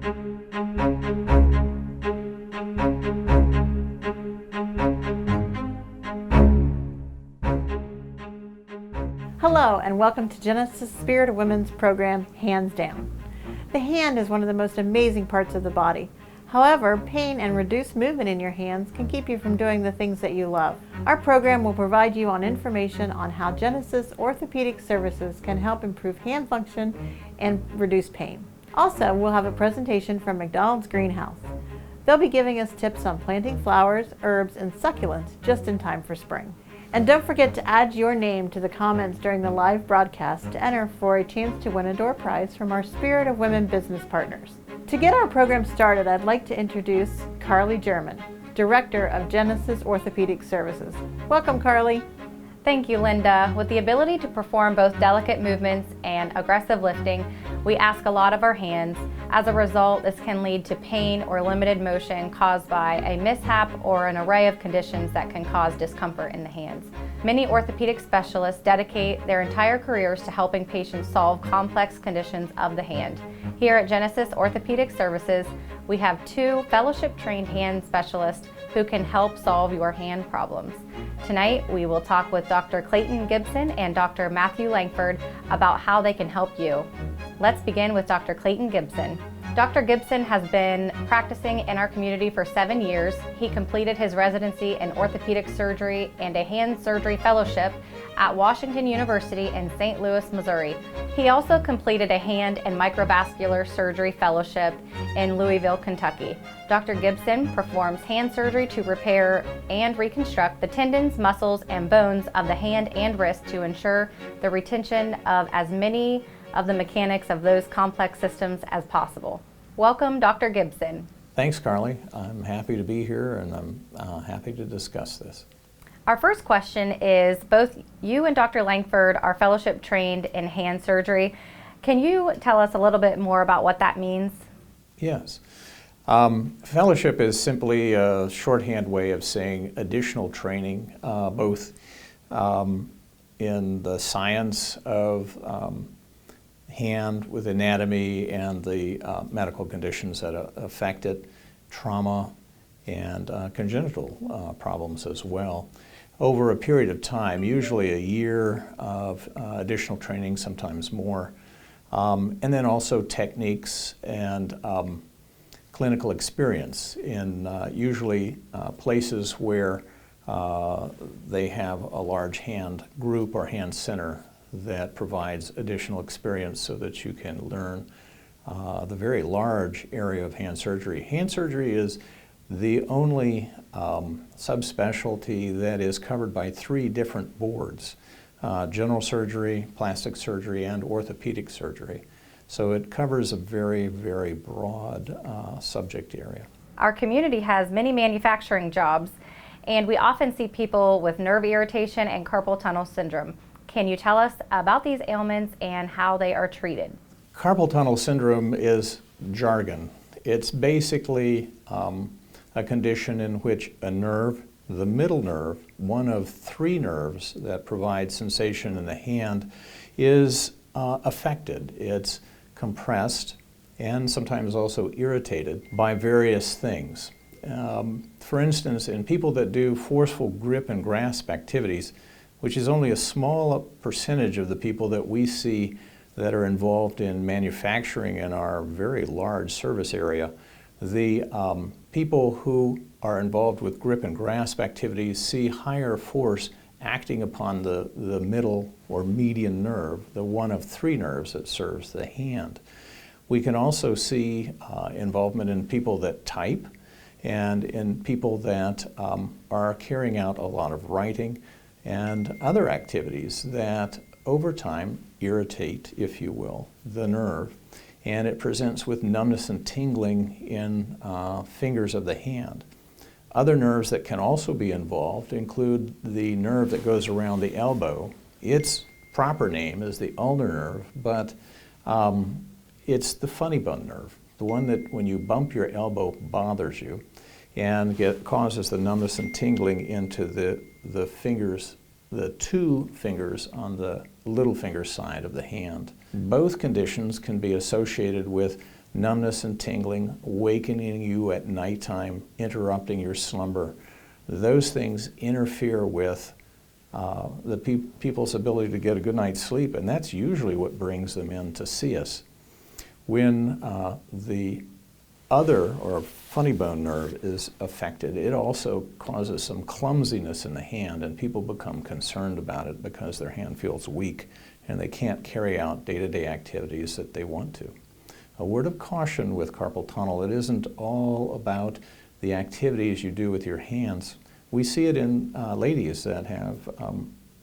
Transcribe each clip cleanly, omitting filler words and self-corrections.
Hello and welcome to Genesis Spirit of Women's program, Hands Down. The hand is one of the most amazing parts of the body. However, pain and reduced movement in your hands can keep you from doing the things that you love. Our program will provide you on information on how Genesis Orthopedic Services can help improve hand function and reduce pain. Also, we'll have a presentation from McDonald's greenhouse. They'll be giving us tips on planting flowers, herbs, and succulents just in time for spring. And don't forget to add your name to the comments during the live broadcast to enter for a chance to win a door prize from our Spirit of Women business partners. To get our program started, I'd like to introduce Carly German, Director of Genesis Orthopedic Services. Welcome, Carly. Thank you, Linda. With the ability to perform both delicate movements and aggressive lifting, we ask a lot of our hands. As a result, this can lead to pain or limited motion caused by a mishap or an array of conditions that can cause discomfort in the hands. Many orthopedic specialists dedicate their entire careers to helping patients solve complex conditions of the hand. Here at Genesis Orthopedic Services, we have 2 fellowship-trained hand specialists who can help solve your hand problems. Tonight, we will talk with Dr. Clayton Gibson and Dr. Matthew Langford about how they can help you. Let's begin with Dr. Clayton Gibson. Dr. Gibson has been practicing in our community for 7 years. He completed his residency in orthopedic surgery and a hand surgery fellowship at Washington University in St. Louis, Missouri. He also completed a hand and microvascular surgery fellowship in Louisville, Kentucky. Dr. Gibson performs hand surgery to repair and reconstruct the tendons, muscles, and bones of the hand and wrist to ensure the retention of as many of the mechanics of those complex systems as possible. Welcome, Dr. Gibson. Thanks, Carly. I'm happy to be here and I'm happy to discuss this. Our first question is, both you and Dr. Langford are fellowship trained in hand surgery. Can you tell us a little bit more about what that means? Yes. Fellowship is simply a shorthand way of saying additional training, both in the science of hand with anatomy and the medical conditions that affect it, trauma, and congenital problems as well. Over a period of time, usually a year of additional training, sometimes more, and then also techniques and clinical experience in usually places where they have a large hand group or hand center that provides additional experience so that you can learn the very large area of hand surgery. Hand surgery is the only subspecialty that is covered by 3 different boards: general surgery, plastic surgery, and orthopedic surgery. So it covers a very, very broad subject area. Our community has many manufacturing jobs, and we often see people with nerve irritation and carpal tunnel syndrome. Can you tell us about these ailments and how they are treated? Carpal tunnel syndrome is jargon. It's basically a condition in which a nerve, the middle nerve, one of 3 nerves that provide sensation in the hand, is affected. It's compressed and sometimes also irritated by various things. For instance, in people that do forceful grip and grasp activities, which is only a small percentage of the people that we see that are involved in manufacturing in our very large service area, the people who are involved with grip and grasp activities see higher force acting upon the middle or median nerve, the one of 3 nerves that serves the hand. We can also see involvement in people that type and in people that are carrying out a lot of writing and other activities that over time irritate, if you will, the nerve. And it presents with numbness and tingling in fingers of the hand. Other nerves that can also be involved include the nerve that goes around the elbow. Its proper name is the ulnar nerve, but it's the funny bone nerve, the one that when you bump your elbow bothers you and causes the numbness and tingling into the fingers, the 2 fingers on the little finger side of the hand. Both conditions can be associated with numbness and tingling, wakening you at nighttime, interrupting your slumber. Those things interfere with people's ability to get a good night's sleep, and that's usually what brings them in to see us. When the other or funny bone nerve is affected, it also causes some clumsiness in the hand, and people become concerned about it because their hand feels weak and they can't carry out day-to-day activities that they want to. A word of caution with carpal tunnel: it isn't all about the activities you do with your hands. We see it in ladies that have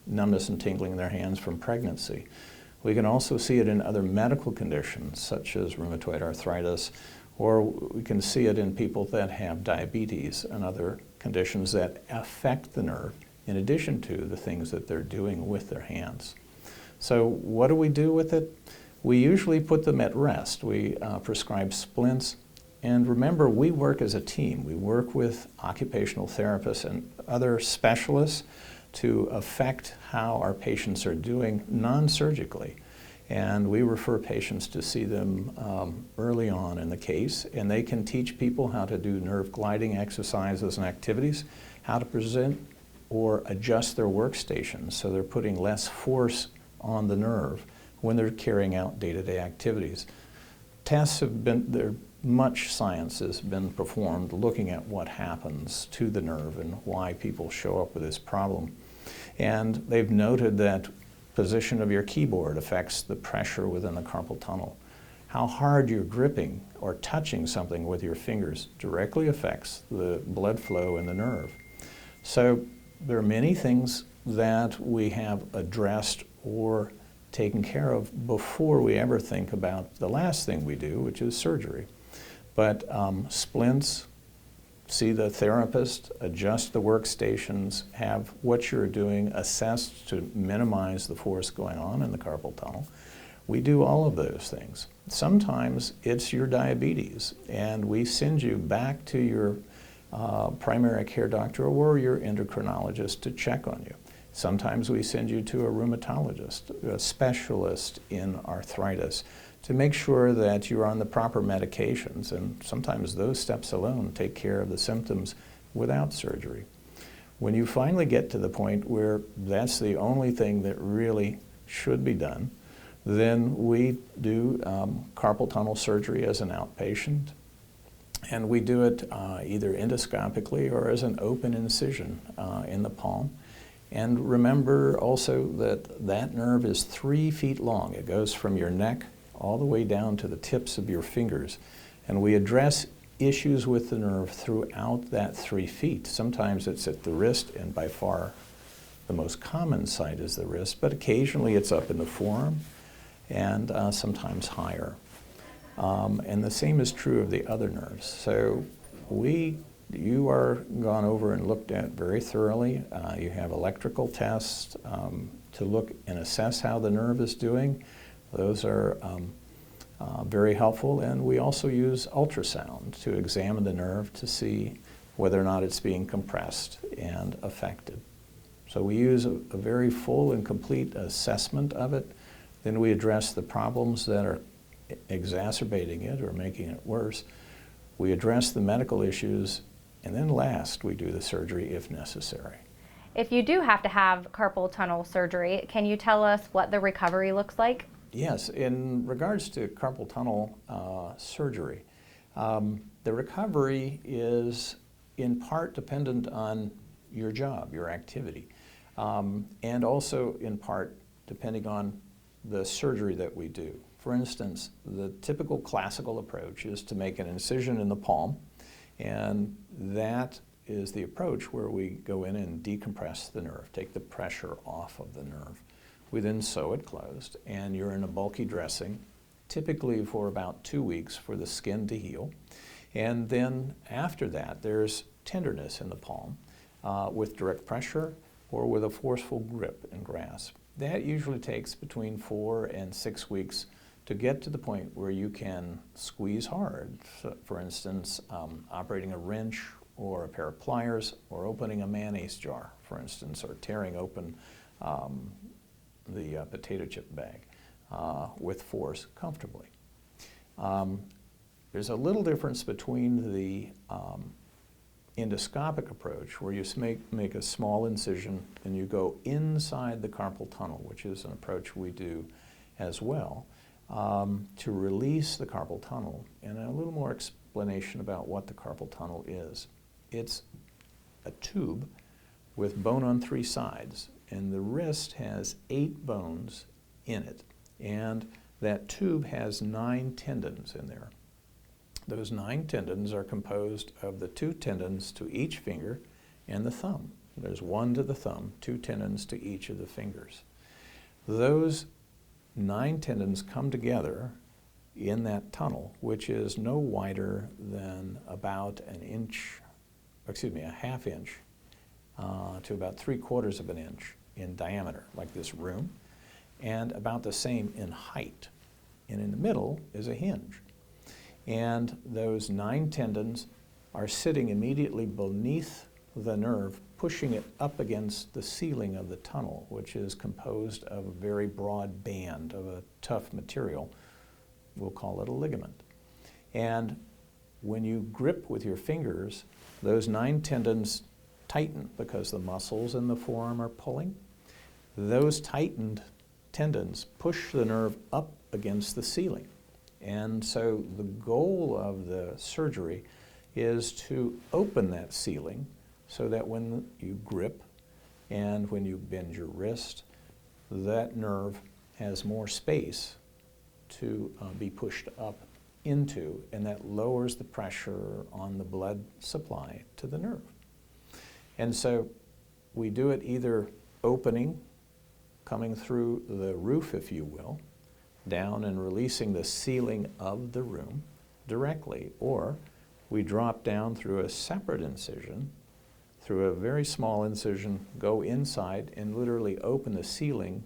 numbness and tingling in their hands from pregnancy. We can also see it in other medical conditions such as rheumatoid arthritis, or we can see it in people that have diabetes and other conditions that affect the nerve in addition to the things that they're doing with their hands. So what do we do with it? We usually put them at rest. We prescribe splints. And remember, we work as a team. We work with occupational therapists and other specialists to affect how our patients are doing non-surgically. And we refer patients to see them early on in the case, and they can teach people how to do nerve gliding exercises and activities, how to present or adjust their workstations so they're putting less force on the nerve when they're carrying out day-to-day activities. Tests have been, much science has been performed looking at what happens to the nerve and why people show up with this problem. And they've noted that position of your keyboard affects the pressure within the carpal tunnel. How hard you're gripping or touching something with your fingers directly affects the blood flow in the nerve. So there are many things that we have addressed or taken care of before we ever think about the last thing we do, which is surgery. But splints, see the therapist, adjust the workstations, have what you're doing assessed to minimize the force going on in the carpal tunnel. We do all of those things. Sometimes it's your diabetes, and we send you back to your primary care doctor or your endocrinologist to check on you. Sometimes we send you to a rheumatologist, a specialist in arthritis, to make sure that you're on the proper medications, and sometimes those steps alone take care of the symptoms without surgery. When you finally get to the point where that's the only thing that really should be done, then we do carpal tunnel surgery as an outpatient, and we do it either endoscopically or as an open incision in the palm. And remember also that that nerve is 3 feet long. It goes from your neck all the way down to the tips of your fingers. And we address issues with the nerve throughout that 3 feet. Sometimes it's at the wrist, and by far the most common site is the wrist, but occasionally it's up in the forearm and sometimes higher. And the same is true of the other nerves. So you are gone over and looked at very thoroughly. You have electrical tests to look and assess how the nerve is doing. Those are very helpful, and we also use ultrasound to examine the nerve to see whether or not it's being compressed and affected. So we use a very full and complete assessment of it. Then we address the problems that are exacerbating it or making it worse. We address the medical issues, and then last we do the surgery if necessary. If you do have to have carpal tunnel surgery, can you tell us what the recovery looks like? Yes, in regards to carpal tunnel surgery, the recovery is in part dependent on your job, your activity, and also in part depending on the surgery that we do. For instance, the typical classical approach is to make an incision in the palm, and that is the approach where we go in and decompress the nerve, take the pressure off of the nerve. We then sew it closed, and you're in a bulky dressing, typically for about 2 weeks for the skin to heal. And then after that, there's tenderness in the palm with direct pressure or with a forceful grip and grasp. That usually takes between 4 and 6 weeks to get to the point where you can squeeze hard. So, for instance, operating a wrench or a pair of pliers, or opening a mayonnaise jar, for instance, or tearing open the potato chip bag with force comfortably. There's a little difference between the endoscopic approach, where you make a small incision and you go inside the carpal tunnel, which is an approach we do as well, to release the carpal tunnel, and a little more explanation about what the carpal tunnel is. It's a tube with bone on 3 sides, and the wrist has 8 bones in it, and that tube has 9 tendons in there. Those 9 tendons are composed of the 2 tendons to each finger and the thumb. There's 1 to the thumb, 2 tendons to each of the fingers. Those 9 tendons come together in that tunnel, which is no wider than about a half inch to about 3/4 of an inch in diameter, like this room, and about the same in height. And in the middle is a hinge. And those 9 tendons are sitting immediately beneath the nerve, pushing it up against the ceiling of the tunnel, which is composed of a very broad band of a tough material. We'll call it a ligament. And when you grip with your fingers, those 9 tendons tighten because the muscles in the forearm are pulling. Those tightened tendons push the nerve up against the ceiling. And so the goal of the surgery is to open that ceiling so that when you grip and when you bend your wrist, that nerve has more space to be pushed up into, and that lowers the pressure on the blood supply to the nerve. And so we do it either opening, coming through the roof, if you will, down and releasing the ceiling of the room directly, or we drop down through a separate incision, through a very small incision, go inside and literally open the ceiling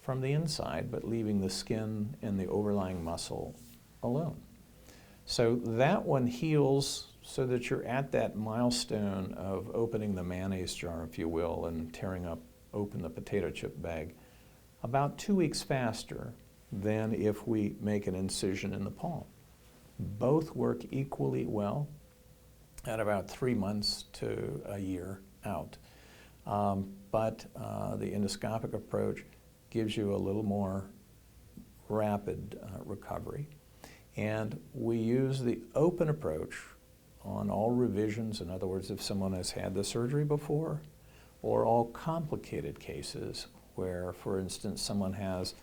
from the inside, but leaving the skin and the overlying muscle alone. So that one heals so that you're at that milestone of opening the mayonnaise jar, if you will, and tearing open the potato chip bag about 2 weeks faster than if we make an incision in the palm. Both work equally well at about 3 months to a year out. But the endoscopic approach gives you a little more rapid recovery. And we use the open approach on all revisions. In other words, if someone has had the surgery before, or all complicated cases where, for instance, someone has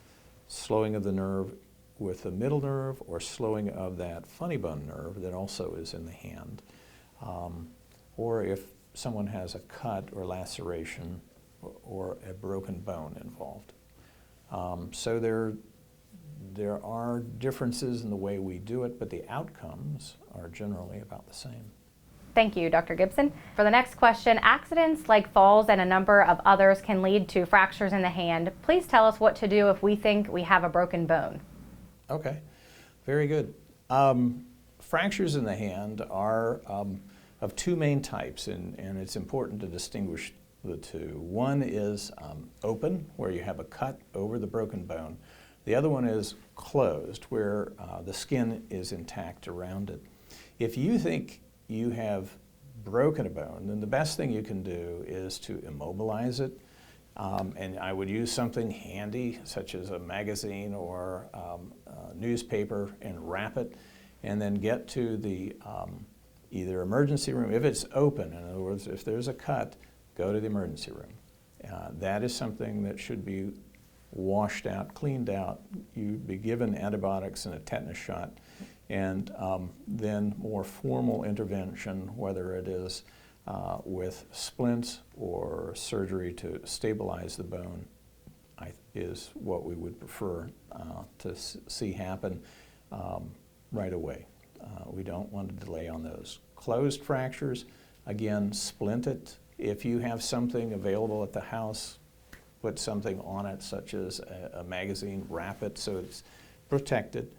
slowing of the nerve with the middle nerve or slowing of that funny bone nerve that also is in the hand, or if someone has a cut or laceration or a broken bone involved. So there are differences in the way we do it, but the outcomes are generally about the same. Thank you, Dr. Gibson. For the next question, accidents like falls and a number of others can lead to fractures in the hand. Please tell us what to do if we think we have a broken bone. Okay, very good. Fractures in the hand are of 2 main types, and it's important to distinguish the 2. One is open, where you have a cut over the broken bone. The other one is closed, where the skin is intact around it. If you think you have broken a bone, then the best thing you can do is to immobilize it. And I would use something handy, such as a magazine or a newspaper, and wrap it, and then get to the either emergency room. If it's open, in other words, if there's a cut, go to the emergency room. That is something that should be washed out, cleaned out. You'd be given antibiotics and a tetanus shot, and then more formal intervention, whether it is with splints or surgery to stabilize the bone, is what we would prefer to see happen right away. We don't want to delay on those. Closed fractures, again, splint it. If you have something available at the house, put something on it, such as a magazine, wrap it so it's protected,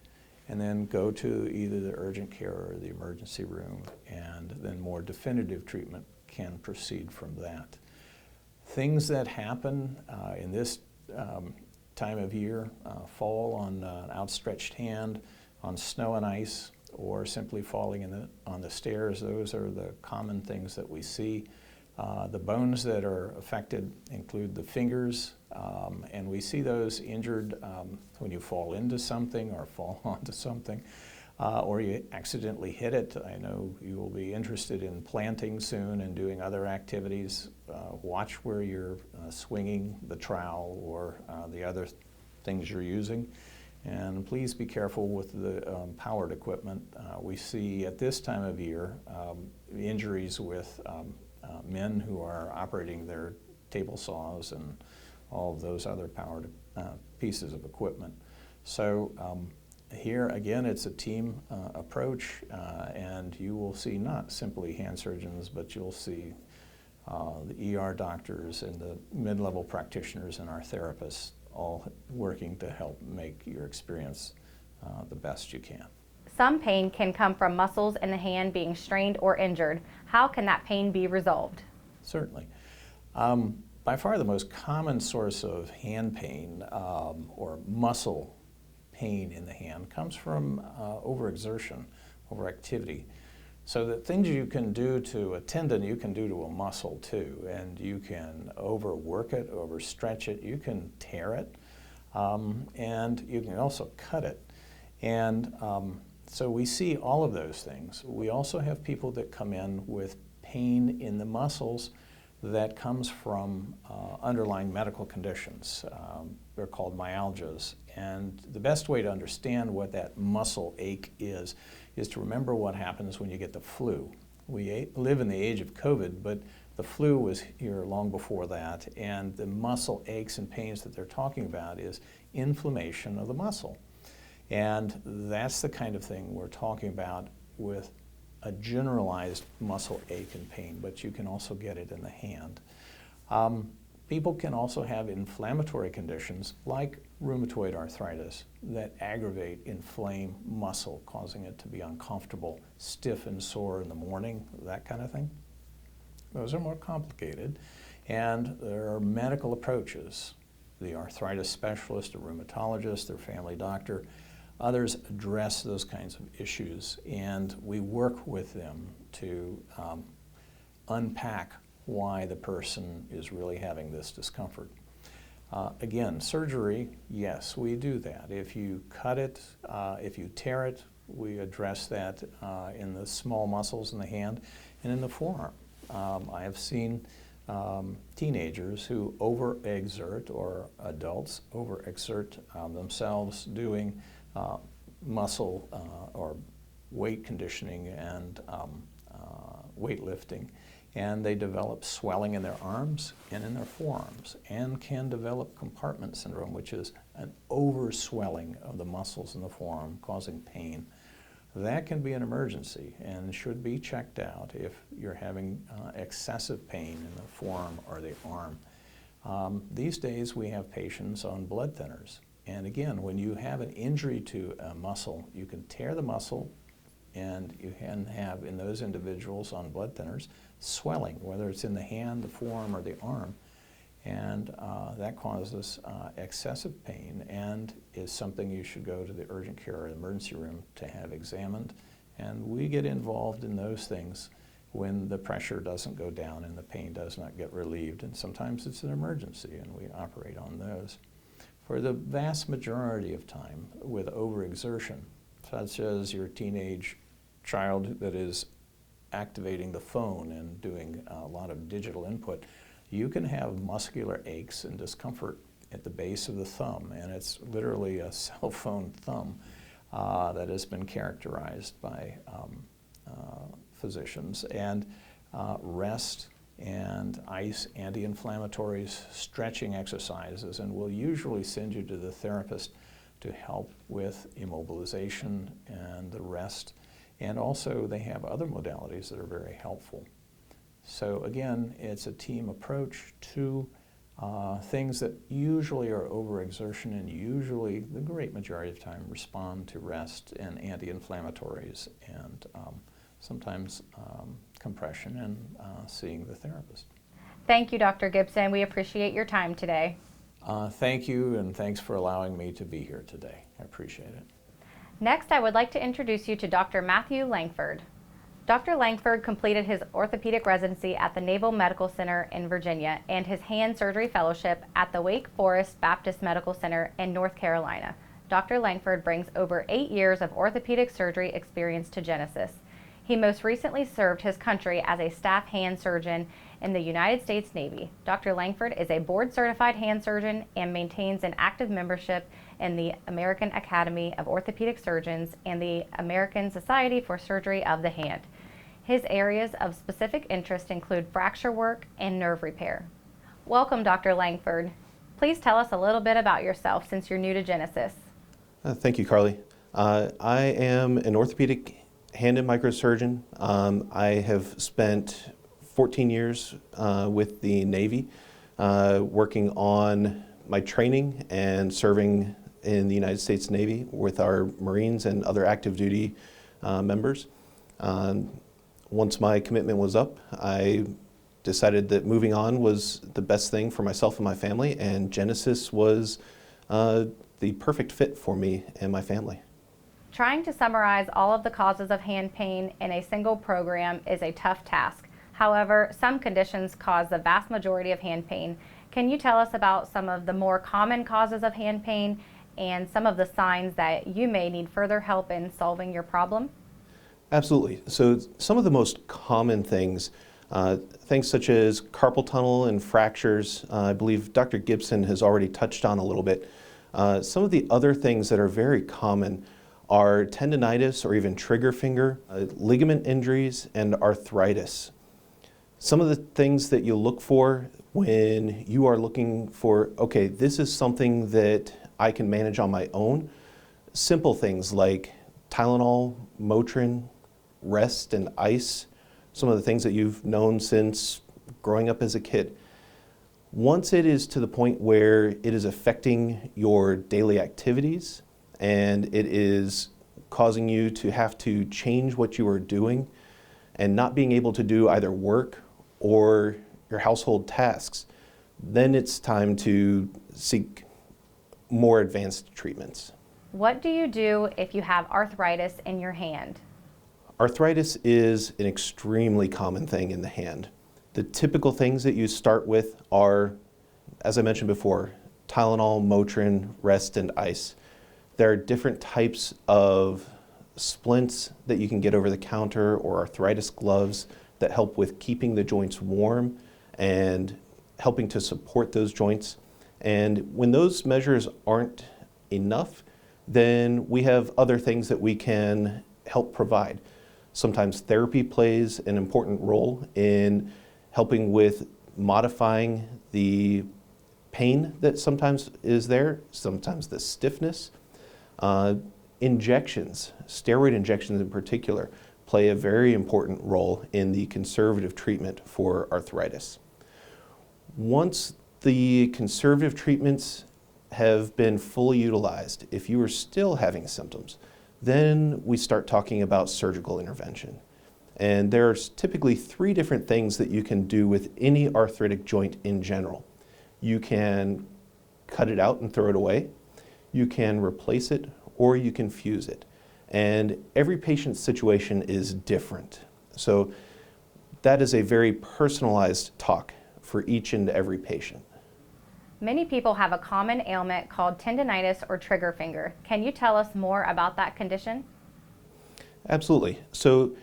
and then go to either the urgent care or the emergency room, and then more definitive treatment can proceed from that. Things that happen in this time of year, fall on an outstretched hand, on snow and ice, or simply falling on the stairs. Those are the common things that we see. The bones that are affected include the fingers, and we see those injured when you fall into something or fall onto something, or you accidentally hit it. I know you will be interested in planting soon and doing other activities. Watch where you're swinging the trowel or the other things you're using. And please be careful with the powered equipment. We see at this time of year injuries with men who are operating their table saws and all of those other powered pieces of equipment. So here again, it's a team approach, and you will see not simply hand surgeons, but you'll see the ER doctors and the mid-level practitioners and our therapists all working to help make your experience the best you can. Some pain can come from muscles in the hand being strained or injured. How can that pain be resolved? Certainly. By far the most common source of hand pain or muscle pain in the hand comes from overexertion, overactivity. So the things you can do to a tendon, you can do to a muscle too, and you can overwork it, overstretch it, you can tear it, and you can also cut it. And so we see all of those things. We also have people that come in with pain in the muscles that comes from underlying medical conditions. They're called myalgias. And the best way to understand what that muscle ache is to remember what happens when you get the flu. We live in the age of COVID, but the flu was here long before that, and the muscle aches and pains that they're talking about is inflammation of the muscle. And that's the kind of thing we're talking about with a generalized muscle ache and pain, but you can also get it in the hand. People can also have inflammatory conditions like rheumatoid arthritis that aggravate, inflame muscle, causing it to be uncomfortable, stiff and sore in the morning, that kind of thing. Those are more complicated, and there are medical approaches. The arthritis specialist, a rheumatologist, their family doctor, others address those kinds of issues, and we work with them to unpack why the person is really having this discomfort. Again, surgery, yes, we do that. If you cut it, if you tear it, we address that in the small muscles in the hand and in the forearm. I have seen teenagers who overexert, or adults overexert themselves doing muscle or weight conditioning and weightlifting, and they develop swelling in their arms and in their forearms, and can develop compartment syndrome, which is an overswelling of the muscles in the forearm causing pain. That can be an emergency and should be checked out if you're having excessive pain in the forearm or the arm. These days we have patients on blood thinners. And again, when you have an injury to a muscle, you can tear the muscle, and you can have, in those individuals on blood thinners, swelling, whether it's in the hand, the forearm, or the arm. And that causes excessive pain and is something you should go to the urgent care or emergency room to have examined. And we get involved in those things when the pressure doesn't go down and the pain does not get relieved. And sometimes it's an emergency, and we operate on those. For the vast majority of time with overexertion, such as your teenage child that is activating the phone and doing a lot of digital input, you can have muscular aches and discomfort at the base of the thumb, and it's literally a cell phone thumb that has been characterized by physicians. And rest and ice, anti-inflammatories, stretching exercises, and we'll usually send you to the therapist to help with immobilization and the rest. And also they have other modalities that are very helpful. So again, it's a team approach to things that usually are overexertion and usually the great majority of the time respond to rest and anti-inflammatories and sometimes compression and seeing the therapist. Thank you, Dr. Gibson. We appreciate your time today. Thank you, and thanks for allowing me to be here today. I appreciate it. Next, I would like to introduce you to Dr. Matthew Langford. Dr. Langford completed his orthopedic residency at the Naval Medical Center in Virginia and his hand surgery fellowship at the Wake Forest Baptist Medical Center in North Carolina. Dr. Langford brings over 8 years of orthopedic surgery experience to Genesis. He most recently served his country as a staff hand surgeon in the United States Navy. Dr. Langford is a board-certified hand surgeon and maintains an active membership in the American Academy of Orthopedic Surgeons and the American Society for Surgery of the Hand. His areas of specific interest include fracture work and nerve repair. Welcome, Dr. Langford. Please tell us a little bit about yourself since you're new to Genesis. Thank you, Carly. I am an orthopedic hand and microsurgeon. I have spent 14 years with the Navy working on my training and serving in the United States Navy with our Marines and other active duty members. Once my commitment was up, I decided that moving on was the best thing for myself and my family, and Genesis was the perfect fit for me and my family. Trying to summarize all of the causes of hand pain in a single program is a tough task. However, some conditions cause the vast majority of hand pain. Can you tell us about some of the more common causes of hand pain and some of the signs that you may need further help in solving your problem? Absolutely. So some of the most common things, things such as carpal tunnel and fractures, I believe Dr. Gibson has already touched on a little bit. Some of the other things that are very common are tendinitis or even trigger finger, ligament injuries, and arthritis. Some of the things that you look for when you are looking for, okay, this is something that I can manage on my own. Simple things like Tylenol, Motrin, rest, and ice, some of the things that you've known since growing up as a kid. Once it is to the point where it is affecting your daily activities and it is causing you to have to change what you are doing and not being able to do either work or your household tasks, then it's time to seek more advanced treatments. What do you do if you have arthritis in your hand? Arthritis is an extremely common thing in the hand. The typical things that you start with are, as I mentioned before, Tylenol, Motrin, rest, and ice. There are different types of splints that you can get over the counter or arthritis gloves that help with keeping the joints warm and helping to support those joints. And when those measures aren't enough, then we have other things that we can help provide. Sometimes therapy plays an important role in helping with modifying the pain that sometimes is there, sometimes the stiffness. Injections, steroid injections in particular, play a very important role in the conservative treatment for arthritis. Once the conservative treatments have been fully utilized, if you are still having symptoms, then we start talking about surgical intervention. And there's typically 3 different things that you can do with any arthritic joint in general. You can cut it out and throw it away, you can replace it, or you can fuse it. And every patient's situation is different. So that is a very personalized talk for each and every patient. Many people have a common ailment called tendinitis or trigger finger. Can you tell us more about that condition? Absolutely. So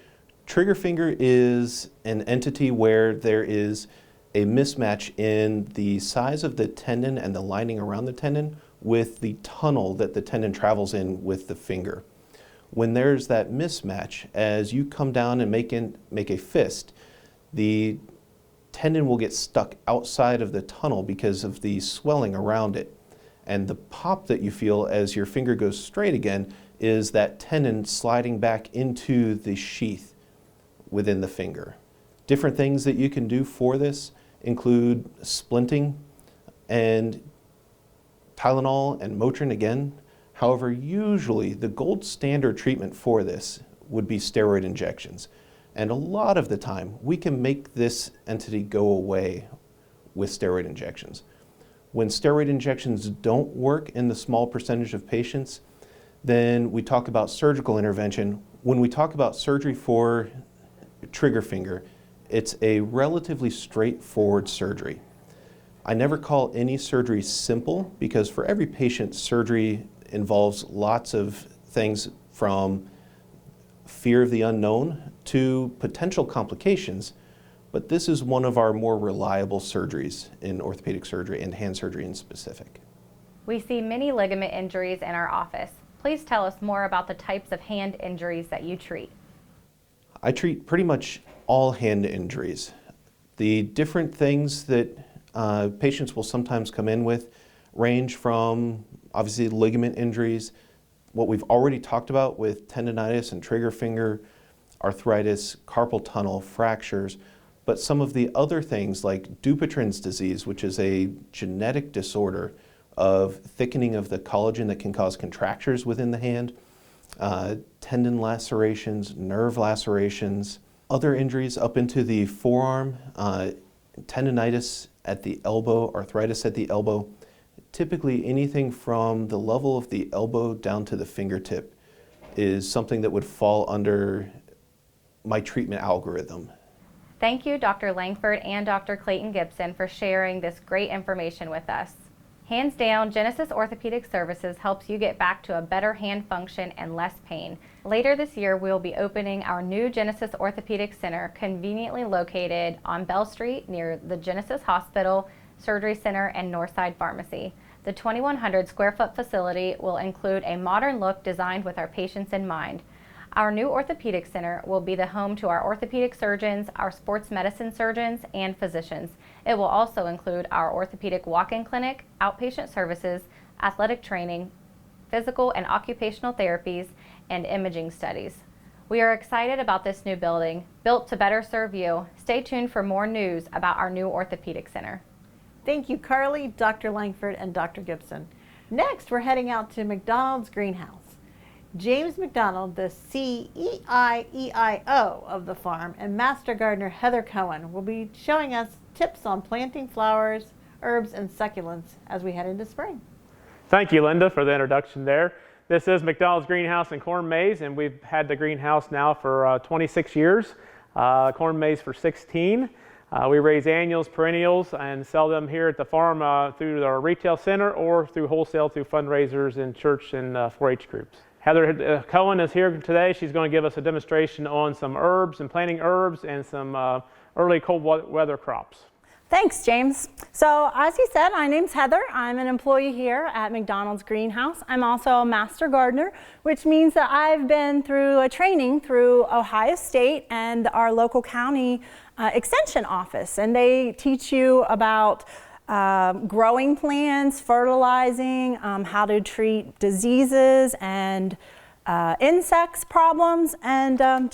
trigger finger is an entity where there is a mismatch in the size of the tendon and the lining around the tendon with the tunnel that the tendon travels in with the finger. When there's that mismatch, as you come down and make a fist, the tendon will get stuck outside of the tunnel because of the swelling around it. And the pop that you feel as your finger goes straight again is that tendon sliding back into the sheath within the finger. Different things that you can do for this include splinting and Tylenol and Motrin again. However, usually the gold standard treatment for this would be steroid injections. And a lot of the time, we can make this entity go away with steroid injections. When steroid injections don't work in the small percentage of patients, Then we talk about surgical intervention. When we talk about surgery for trigger finger, it's a relatively straightforward surgery. I never call any surgery simple because for every patient, surgery involves lots of things from fear of the unknown to potential complications, but this is one of our more reliable surgeries in orthopedic surgery and hand surgery in specific. We see many ligament injuries in our office. Please tell us more about the types of hand injuries that you treat. I treat pretty much all hand injuries. The different things that patients will sometimes come in with range from obviously ligament injuries, what we've already talked about with tendonitis and trigger finger, arthritis, carpal tunnel, fractures, but some of the other things like Dupuytren's disease, which is a genetic disorder of thickening of the collagen that can cause contractures within the hand, tendon lacerations, nerve lacerations, other injuries up into the forearm, tendonitis at the elbow, arthritis at the elbow. Typically anything from the level of the elbow down to the fingertip is something that would fall under my treatment algorithm. Thank you, Dr. Langford and Dr. Clayton Gibson, for sharing this great information with us. Hands down, Genesis Orthopedic Services helps you get back to a better hand function and less pain. Later this year, we'll be opening our new Genesis Orthopedic Center, conveniently located on Bell Street near the Genesis Hospital, Surgery Center, and Northside Pharmacy. The 2,100 square foot facility will include a modern look designed with our patients in mind. Our new orthopedic center will be the home to our orthopedic surgeons, our sports medicine surgeons, and physicians. It will also include our orthopedic walk-in clinic, outpatient services, athletic training, physical and occupational therapies, and imaging studies. We are excited about this new building, built to better serve you. Stay tuned for more news about our new orthopedic center. Thank you, Carly, Dr. Langford, and Dr. Gibson. Next, we're heading out to McDonald's greenhouse. James McDonald, the CEIEIO of the farm, and Master Gardener Heather Cohen will be showing us tips on planting flowers, herbs, and succulents as we head into spring. Thank you, Linda, for the introduction there. This is McDonald's greenhouse in Corn Maze, and we've had the greenhouse now for 26 years, Corn Maze for 16. We raise annuals, perennials, and sell them here at the farm through our retail center or through wholesale through fundraisers in church and 4-H groups. Heather Cohen is here today. She's going to give us a demonstration on some herbs and planting herbs and some early cold weather crops. Thanks, James. So as you said, my name's Heather. I'm an employee here at McDonald's Greenhouse. I'm also a master gardener, which means that I've been through a training through Ohio State and our local county extension office, and they teach you about growing plants, fertilizing, how to treat diseases and insects problems, and then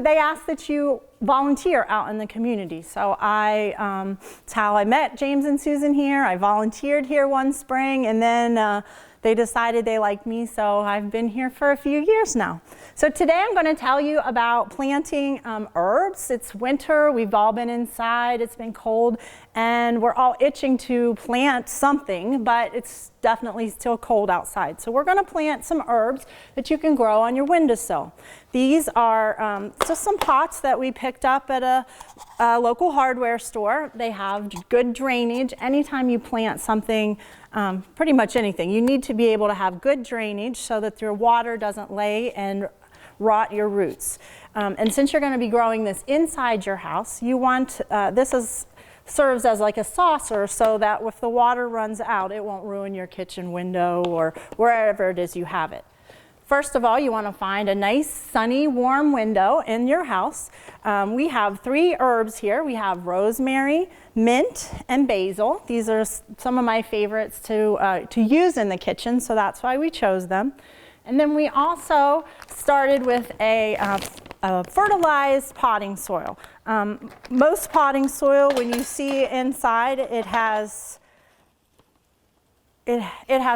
they ask that you volunteer out in the community. So it's how I met James and Susan here. I volunteered here one spring, and then they decided they liked me, so I've been here for a few years now. So today I'm going to tell you about planting herbs. It's winter, we've all been inside, it's been cold, and we're all itching to plant something, but it's definitely still cold outside. So we're going to plant some herbs that you can grow on your windowsill. These are just some pots that we picked up at a local hardware store. They have good drainage. Anytime you plant something, pretty much anything, you need to be able to have good drainage so that your water doesn't lay and rot your roots. And since you're going to be growing this inside your house, you want, serves as like a saucer so that if the water runs out, it won't ruin your kitchen window or wherever it is you have it. First of all, you want to find a nice, sunny, warm window in your house. We have 3 herbs here. We have rosemary, mint, and basil. These are some of my favorites to use in the kitchen, so that's why we chose them. And then we also started with a fertilized potting soil. Most potting soil, when you see inside, it has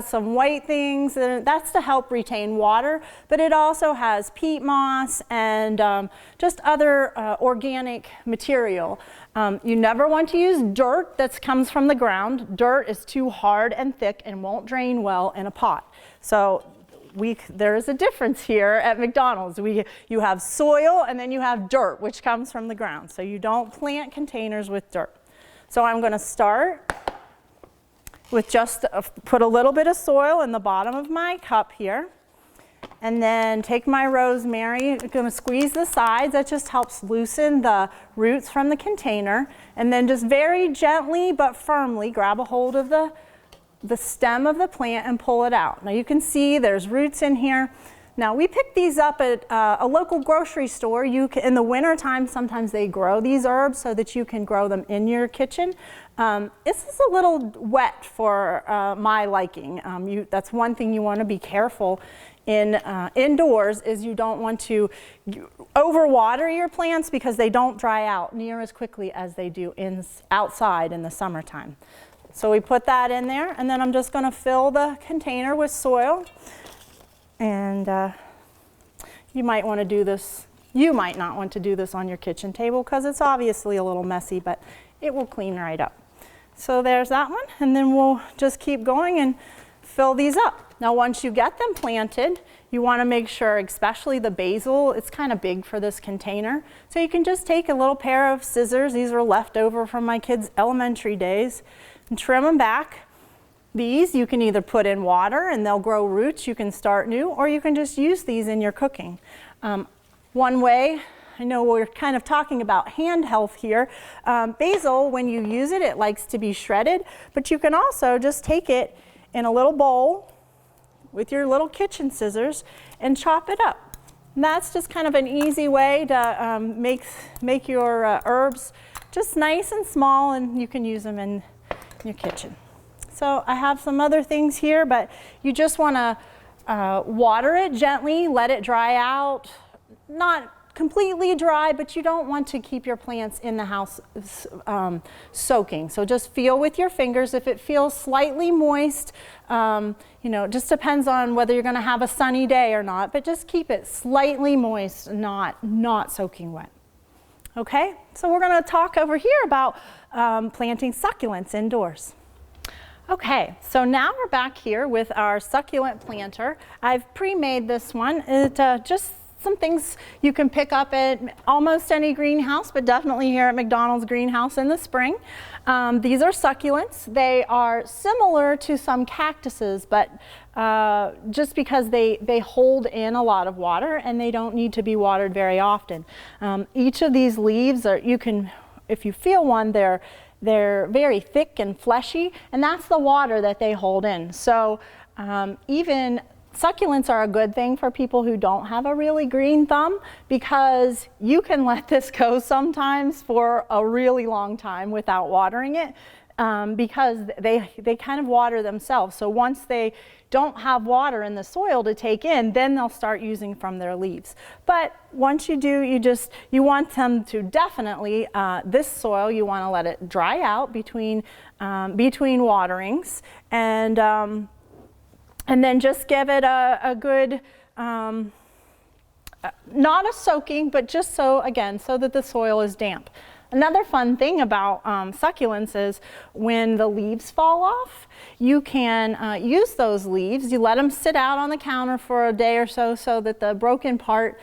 some white things, and that's to help retain water, but it also has peat moss and just other organic material. You never want to use dirt that comes from the ground. Dirt is too hard and thick and won't drain well in a pot. So there is a difference here at McDonald's. You have soil and then you have dirt, which comes from the ground. So you don't plant containers with dirt. So I'm going to start with just put a little bit of soil in the bottom of my cup here. And then take my rosemary, I'm going to squeeze the sides. That just helps loosen the roots from the container. And then just very gently but firmly grab a hold of the stem of the plant and pull it out. Now you can see there's roots in here. Now we pick these up at a local grocery store. In the winter time, sometimes they grow these herbs so that you can grow them in your kitchen. This is a little wet for my liking. That's one thing you want to be careful indoors is you don't want to overwater your plants because they don't dry out near as quickly as they do outside in the summertime. So we put that in there, and then I'm just going to fill the container with soil. And you might want to do this. You might not want to do this on your kitchen table because it's obviously a little messy, but it will clean right up. So there's that one, and then we'll just keep going and fill these up. Now once you get them planted, you want to make sure, especially the basil, it's kind of big for this container. So you can just take a little pair of scissors, these are left over from my kids' elementary days, and trim them back. These you can either put in water and they'll grow roots, you can start new, or you can just use these in your cooking. One way, I know we're kind of talking about hand health here. Basil, when you use it, it likes to be shredded, but you can also just take it in a little bowl with your little kitchen scissors and chop it up. And that's just kind of an easy way to make your herbs just nice and small, and you can use them in your kitchen. So I have some other things here, but you just want to water it gently, let it dry out. Not completely dry, but you don't want to keep your plants in the house soaking. So just feel with your fingers. If it feels slightly moist, it just depends on whether you're going to have a sunny day or not, but just keep it slightly moist, not soaking wet. Okay, so we're going to talk over here about planting succulents indoors. Okay, so now we're back here with our succulent planter. I've pre-made this one. It just some things you can pick up at almost any greenhouse, but definitely here at McDonald's greenhouse in the spring. These are succulents. They are similar to some cactuses, but just because they hold in a lot of water and they don't need to be watered very often. Each of these leaves are, if you feel one, they're very thick and fleshy, and that's the water that they hold in. So even succulents are a good thing for people who don't have a really green thumb, because you can let this go sometimes for a really long time without watering it, because they kind of water themselves. So once they don't have water in the soil to take in, then they'll start using from their leaves. But once you do, you want them to definitely, this soil, you want to let it dry out between waterings, and then just give it a good, not a soaking, but just so that the soil is damp. Another fun thing about succulents is when the leaves fall off, you can use those leaves. You let them sit out on the counter for a day or so that the broken part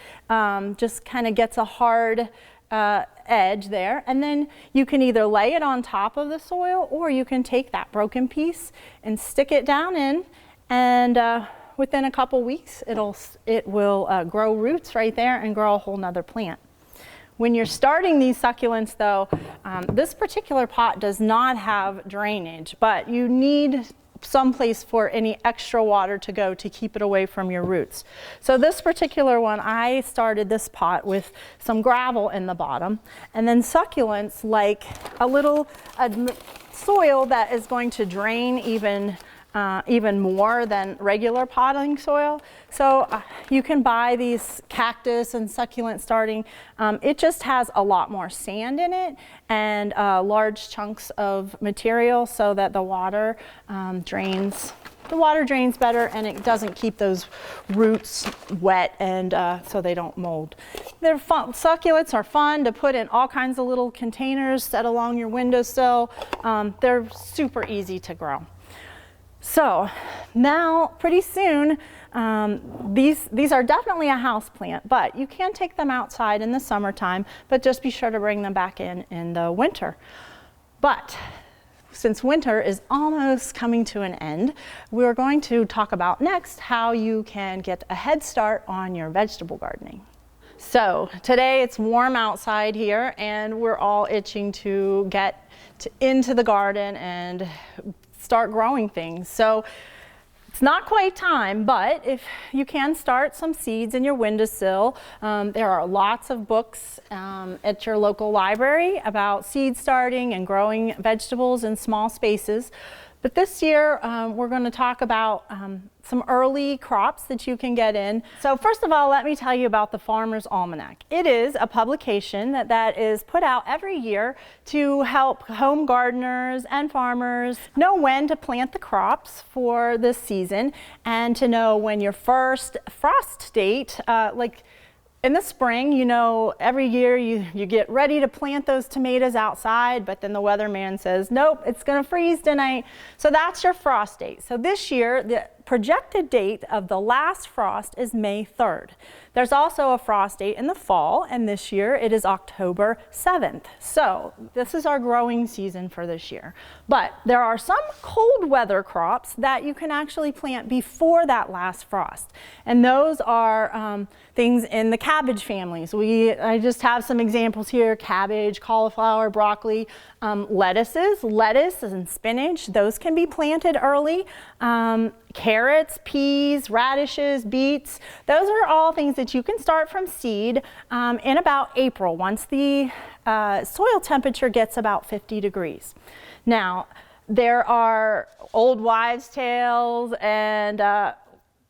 just kind of gets a hard edge there. And then you can either lay it on top of the soil, or you can take that broken piece and stick it down in, and within a couple weeks it will grow roots right there and grow a whole nother plant. When you're starting these succulents though, this particular pot does not have drainage, but you need some place for any extra water to go to keep it away from your roots. So this particular one, I started this pot with some gravel in the bottom, and then succulents like a soil that is going to drain even more than regular potting soil. So you can buy these cactus and succulent starting. It just has a lot more sand in it and large chunks of material, so that the water drains. The water drains better, and it doesn't keep those roots wet, and so they don't mold. They're fun. Succulents are fun to put in all kinds of little containers set along your windowsill. They're super easy to grow. So now pretty soon, these are definitely a house plant, but you can take them outside in the summertime, but just be sure to bring them back in the winter. But since winter is almost coming to an end, we're going to talk about next how you can get a head start on your vegetable gardening. So today it's warm outside here and we're all itching to get into the garden and start growing things. So it's not quite time, but if you can start some seeds in your windowsill. There are lots of books at your local library about seed starting and growing vegetables in small spaces. But this year, we're going to talk about some early crops that you can get in. So first of all, let me tell you about the Farmer's Almanac. It is a publication that is put out every year to help home gardeners and farmers know when to plant the crops for this season and to know when your first frost date, like in the spring, you know, every year you get ready to plant those tomatoes outside, but then the weatherman says, nope, it's gonna freeze tonight. So that's your frost date. So this year, the projected date of the last frost is May 3rd. There's also a frost date in the fall, and this year it is October 7th. So this is our growing season for this year. But there are some cold weather crops that you can actually plant before that last frost. And those are things in the cabbage families. I just have some examples here: cabbage, cauliflower, broccoli, lettuce and spinach. Those can be planted early. Carrots, peas, radishes, beets. Those are all things that you can start from seed in about April, once the soil temperature gets about 50 degrees. Now, there are old wives' tales and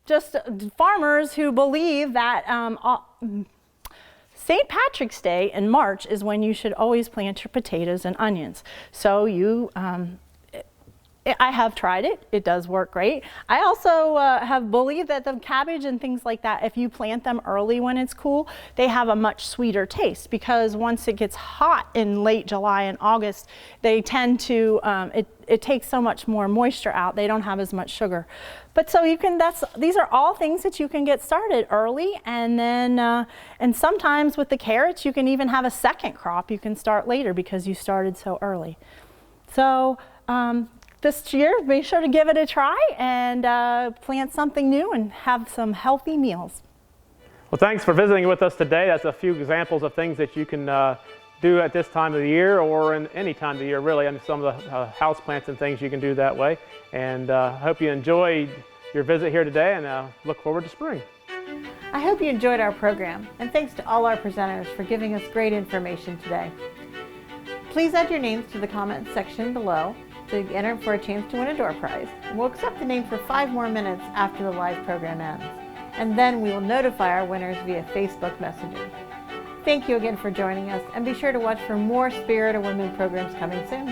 just farmers who believe that St. Patrick's Day in March is when you should always plant your potatoes and onions. So I have tried it. It does work great. I also have believed that the cabbage and things like that, if you plant them early when it's cool, they have a much sweeter taste, because once it gets hot in late July and August, they tend to, it takes so much more moisture out. They don't have as much sugar. But so these are all things that you can get started early, and then, and sometimes with the carrots, you can even have a second crop you can start later because you started so early. So, this year, be sure to give it a try and plant something new and have some healthy meals. Well, thanks for visiting with us today. That's a few examples of things that you can do at this time of the year, or in any time of the year, really, and some of the house plants and things you can do that way. And I hope you enjoyed your visit here today, and look forward to spring. I hope you enjoyed our program, and thanks to all our presenters for giving us great information today. Please add your names to the comments section below to enter for a chance to win a door prize. We'll accept the name for 5 more minutes after the live program ends, and then we will notify our winners via Facebook Messenger. Thank you again for joining us, and be sure to watch for more Spirit of Women programs coming soon.